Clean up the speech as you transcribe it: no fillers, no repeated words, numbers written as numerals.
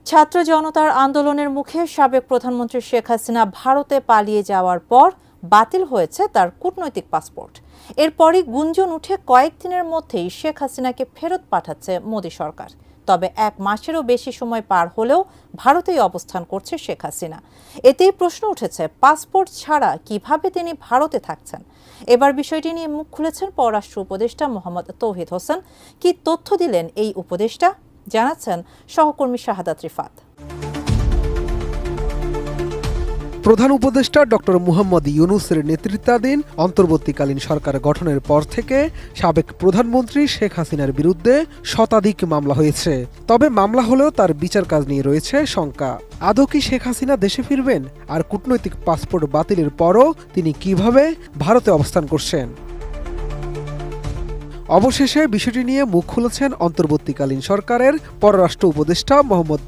ছাত্র জনতার আন্দোলনের মুখে সাবেক প্রধানমন্ত্রী শেখ হাসিনা ভারতে পালিয়ে যাওয়ার পর বাতিল হয়েছে তার কূটনৈতিক পাসপোর্ট। এরপরই গুঞ্জন উঠে কয়েকদিনের মধ্যেই শেখ হাসিনাকে ফেরত পাঠাচ্ছে মোদি সরকার। তবে 1 মাসেরও বেশি সময় পার হলেও ভারতেই অবস্থান করছে শেখ হাসিনা। এতেই প্রশ্ন উঠেছে, পাসপোর্ট ছাড়া কিভাবে তিনি ভারতে থাকছেন। এবার বিষয়টি নিয়ে মুখ খুলেছেন পররাষ্ট্র উপদেষ্টা মোহাম্মদ তৌহিদ হোসেন। কি তথ্য দিলেন এই উপদেষ্টা, জানাচ্ছেন সহকর্মী শাহাদাত রিফাত। প্রধান উপদেষ্টা ডক্টর মুহাম্মদ ইউনূসের নেতৃত্বাধীন অন্তর্বর্তীকালীন সরকার গঠনের পর থেকে সাবেক প্রধানমন্ত্রী শেখ হাসিনার বিরুদ্ধে শতাধিক মামলা হয়েছে। তবে মামলা হলেও তার বিচার কাজ নিয়ে রয়েছে শঙ্কা। আদৌ কি শেখ হাসিনা দেশে ফিরবেন? আর কূটনৈতিক পাসপোর্ট বাতিলের পরও তিনি কিভাবে ভারতে অবস্থান করছেন? অবশেষে বিষয়টি নিয়ে মুখ খুলেছেন অন্তর্বর্তীকালীন সরকারের পররাষ্ট্র উপদেষ্টা মোহাম্মদ